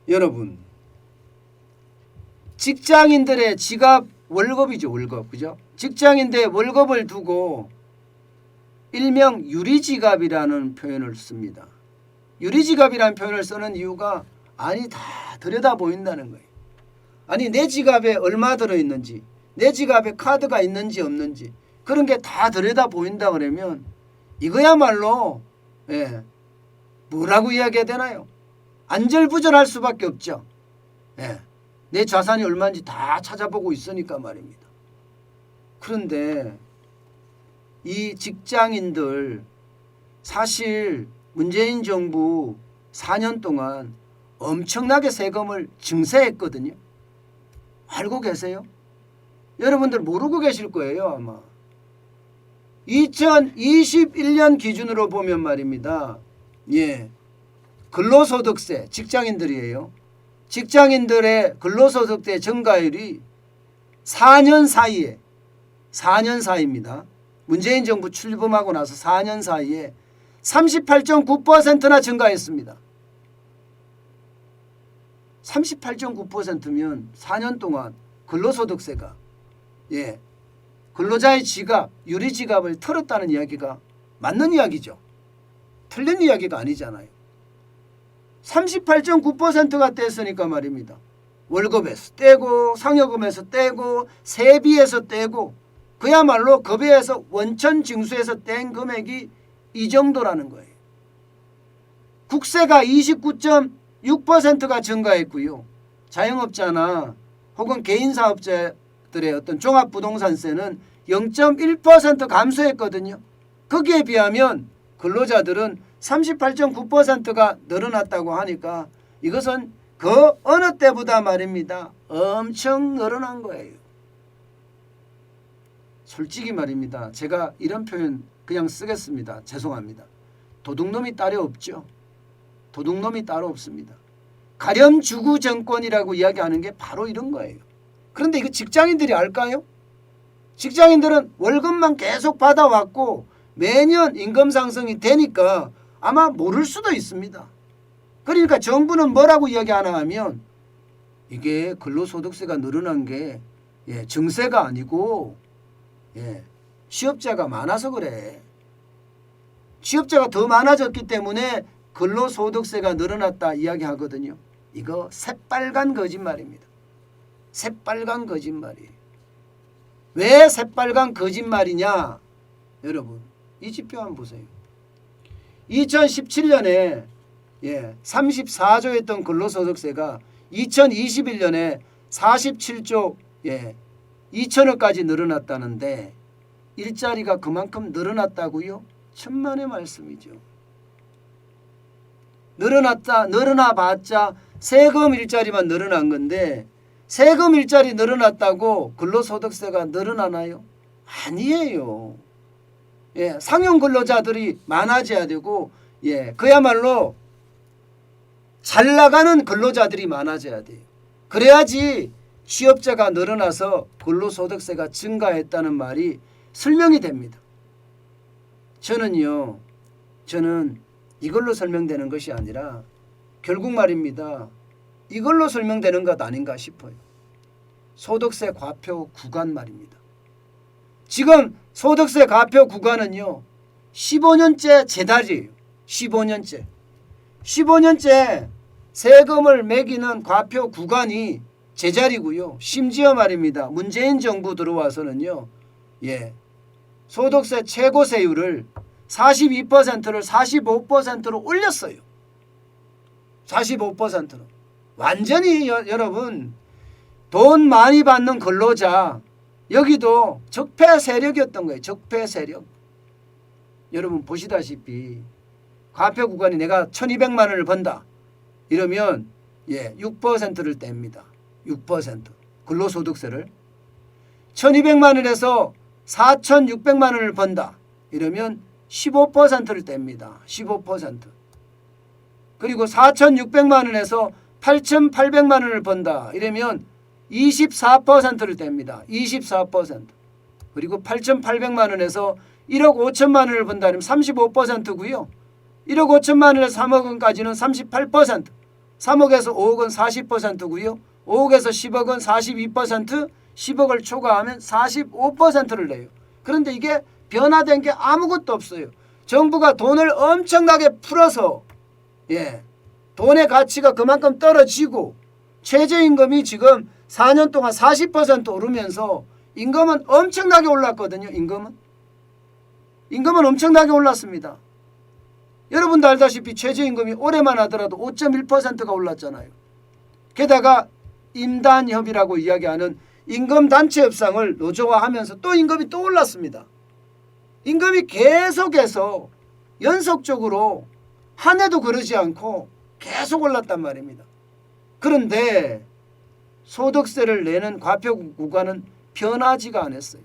여러분, 직장인들의 지갑 월급이죠. 월급. 그죠? 직장인들의 월급을 두고 일명 유리지갑이라는 표현을 씁니다. 유리지갑이라는 표현을 쓰는 이유가 아니 다 들여다 보인다는 거예요. 아니 내 지갑에 얼마 들어있는지, 내 지갑에 카드가 있는지 없는지 그런 게 다 들여다 보인다 그러면 이거야말로 뭐라고 이야기해야 되나요? 안절부절할 수밖에 없죠. 내 자산이 얼마인지 다 찾아보고 있으니까 말입니다. 그런데 이 직장인들 사실 문재인 정부 4년 동안 엄청나게 세금을 증세했거든요. 알고 계세요? 여러분들 모르고 계실 거예요 아마. 2021년 기준으로 보면 말입니다. 근로소득세 직장인들이에요. 직장인들의 근로소득세 증가율이 4년 사이입니다. 문재인 정부 출범하고 나서 4년 사이에 38.9%나 증가했습니다. 38.9%면 4년 동안 근로소득세가 근로자의 지갑, 유리지갑을 털었다는 이야기가 맞는 이야기죠. 틀린 이야기가 아니잖아요. 38.9%가 뗐으니까 말입니다. 월급에서 떼고 상여금에서 떼고 세비에서 떼고 그야말로 급여에서 원천 징수에서 뗀 금액이 이 정도라는 거예요. 국세가 29.6%가 증가했고요. 자영업자나 혹은 개인사업자들의 어떤 종합부동산세는 0.1% 감소했거든요. 거기에 비하면 근로자들은 38.9%가 늘어났다고 하니까 이것은 그 어느 때보다 말입니다. 엄청 늘어난 거예요. 솔직히 말입니다. 제가 이런 표현 그냥 쓰겠습니다. 죄송합니다. 도둑놈이 따로 없죠. 도둑놈이 따로 없습니다. 가렴주구 정권이라고 이야기하는 게 바로 이런 거예요. 그런데 이거 직장인들이 알까요? 직장인들은 월급만 계속 받아왔고 매년 임금 상승이 되니까 아마 모를 수도 있습니다. 그러니까 정부는 뭐라고 이야기하나 하면 이게 근로소득세가 늘어난 게 증세가 아니고 취업자가 많아서 그래. 취업자가 더 많아졌기 때문에 근로소득세가 늘어났다 이야기하거든요. 이거 새빨간 거짓말입니다. 새빨간 거짓말이에요. 왜 새빨간 거짓말이냐? 여러분 이 지표 한번 보세요. 2017년에 34조였던 근로소득세가 2021년에 47조 2천억까지 늘어났다는데 일자리가 그만큼 늘어났다고요? 천만의 말씀이죠. 늘어나봤자 세금 일자리만 늘어난 건데 세금 일자리 늘어났다고 근로소득세가 늘어나나요? 아니에요. 상용 근로자들이 많아져야 되고 그야말로 잘 나가는 근로자들이 많아져야 돼요. 그래야지 취업자가 늘어나서 근로소득세가 증가했다는 말이 설명이 됩니다. 저는 이걸로 설명되는 것이 아니라 결국 말입니다. 이걸로 설명되는 것 아닌가 싶어요. 소득세 과표 구간 말입니다. 지금 소득세 과표 구간은요. 15년째 제자리예요. 15년째 세금을 매기는 과표 구간이 제자리고요. 심지어 말입니다. 문재인 정부 들어와서는요. 소득세 최고세율을 42%를 45%로 올렸어요. 45%로. 완전히 여러분 돈 많이 받는 근로자 여기도 적폐 세력이었던 거예요. 적폐 세력. 여러분 보시다시피 과표 구간이 내가 1200만 원을 번다. 이러면 6%를 뗍니다. 6% 근로소득세를 1200만 원에서 4600만 원을 번다. 이러면 15%를 뗍니다. 15%. 그리고 4600만 원에서 8800만 원을 번다. 이러면 24%를 뗍니다. 24%. 그리고 8800만 원에서 1억 5천만 원을 번다. 그러면 35%고요. 1억 5천만 원에서 3억 원까지는 38%. 3억에서 5억은 40%고요. 5억에서 10억은 42%, 10억을 초과하면 45%를 내요. 그런데 이게 변화된 게 아무것도 없어요. 정부가 돈을 엄청나게 풀어서 돈의 가치가 그만큼 떨어지고 최저임금이 지금 4년 동안 40% 오르면서 임금은 엄청나게 올랐거든요. 임금은 엄청나게 올랐습니다. 여러분도 알다시피 최저임금이 올해만 하더라도 5.1%가 올랐잖아요. 게다가 임단협이라고 이야기하는 임금단체 협상을 노조화하면서 또 임금이 또 올랐습니다. 임금이 계속해서 연속적으로 한 해도 그러지 않고 계속 올랐단 말입니다. 그런데 소득세를 내는 과표 구간은 변하지가 않았어요.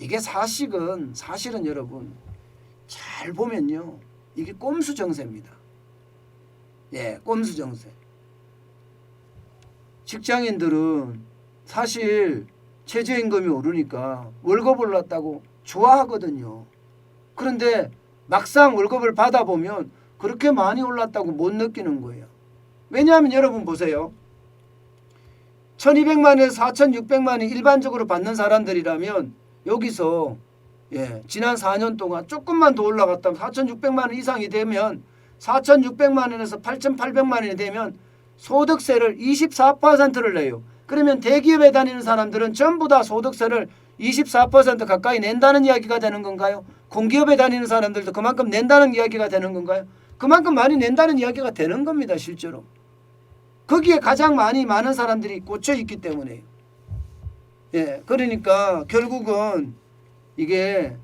이게 사실은 여러분 잘 보면요. 이게 꼼수 정세입니다. 꼼수 정세. 직장인들은 사실 최저임금이 오르니까 월급 올랐다고 좋아하거든요. 그런데 막상 월급을 받아보면 그렇게 많이 올랐다고 못 느끼는 거예요. 왜냐하면 여러분 보세요. 1200만 원에서 4600만 원이 일반적으로 받는 사람들이라면 여기서 지난 4년 동안 조금만 더 올라갔다면 4600만 원 이상이 되면 4600만 원에서 8800만 원이 되면 소득세를 24%를 내요. 그러면 대기업에 다니는 사람들은 전부 다 소득세를 24% 가까이 낸다는 이야기가 되는 건가요? 공기업에 다니는 사람들도 그만큼 낸다는 이야기가 되는 건가요? 그만큼 많이 낸다는 이야기가 되는 겁니다. 실제로. 거기에 가장 많은 사람들이 꽂혀 있기 때문에요. 그러니까 결국은 이게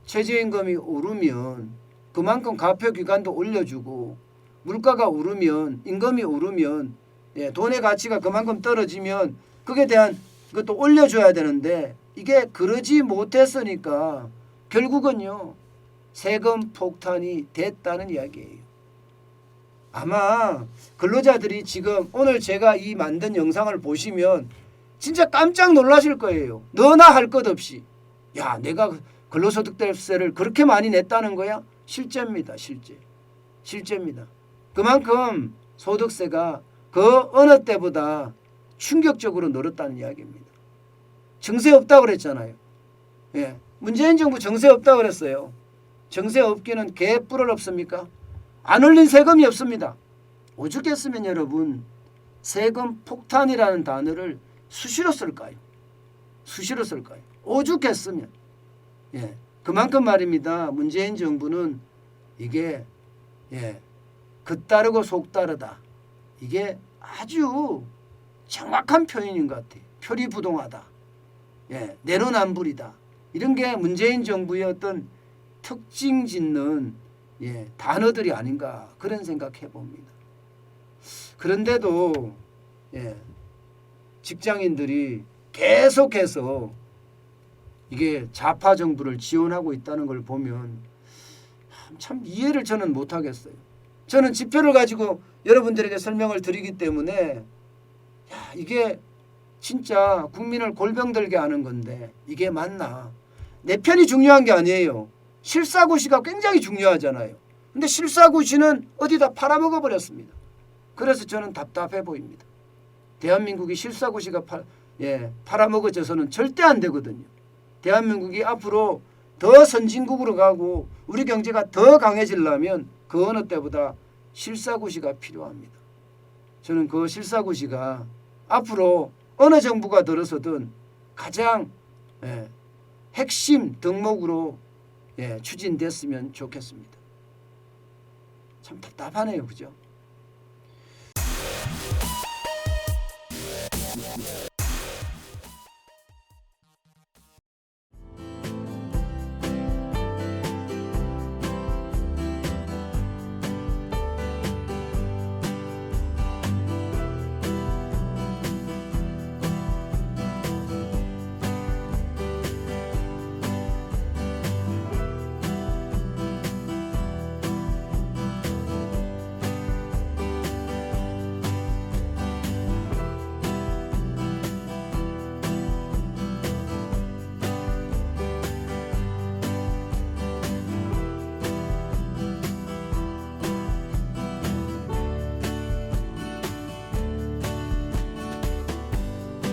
최저임금이 오르면 그만큼 가표 기간도 올려주고 물가가 오르면 임금이 오르면 돈의 가치가 그만큼 떨어지면 그에 대한 그것도 올려줘야 되는데 이게 그러지 못했으니까 결국은요 세금 폭탄이 됐다는 이야기예요. 아마 근로자들이 지금 오늘 제가 이 만든 영상을 보시면 진짜 깜짝 놀라실 거예요. 너나 할 것 없이 야 내가 근로소득세를 그렇게 많이 냈다는 거야? 실제입니다. 실제입니다. 그만큼 소득세가 그 어느 때보다 충격적으로 늘었다는 이야기입니다. 정세 없다고 그랬잖아요. 문재인 정부 정세 없다고 그랬어요. 정세 없기는 개뿔을 없습니까? 안 올린 세금이 없습니다. 오죽했으면 여러분 세금 폭탄이라는 단어를 수시로 쓸까요? 오죽했으면. 그만큼 말입니다. 문재인 정부는 이게 겉다르고 속다르다. 이게 아주 정확한 표현인 것 같아요. 표리부동하다. 내로남불이다. 이런 게 문재인 정부의 어떤 특징 짓는 단어들이 아닌가 그런 생각해 봅니다. 그런데도 직장인들이 계속해서 이게 좌파 정부를 지원하고 있다는 걸 보면 참 이해를 저는 못하겠어요. 저는 지표를 가지고 여러분들에게 설명을 드리기 때문에 이게 진짜 국민을 골병들게 하는 건데 이게 맞나. 내 편이 중요한 게 아니에요. 실사구시가 굉장히 중요하잖아요. 근데 실사구시는 어디다 팔아먹어 버렸습니다. 그래서 저는 답답해 보입니다. 대한민국이 실사구시가 팔아먹어져서는 절대 안 되거든요. 대한민국이 앞으로 더 선진국으로 가고 우리 경제가 더 강해지려면 그 어느 때보다 실사구시가 필요합니다. 저는 그 실사구시가 앞으로 어느 정부가 들어서든 가장 핵심 덕목으로 추진됐으면 좋겠습니다. 참 답답하네요. 그죠?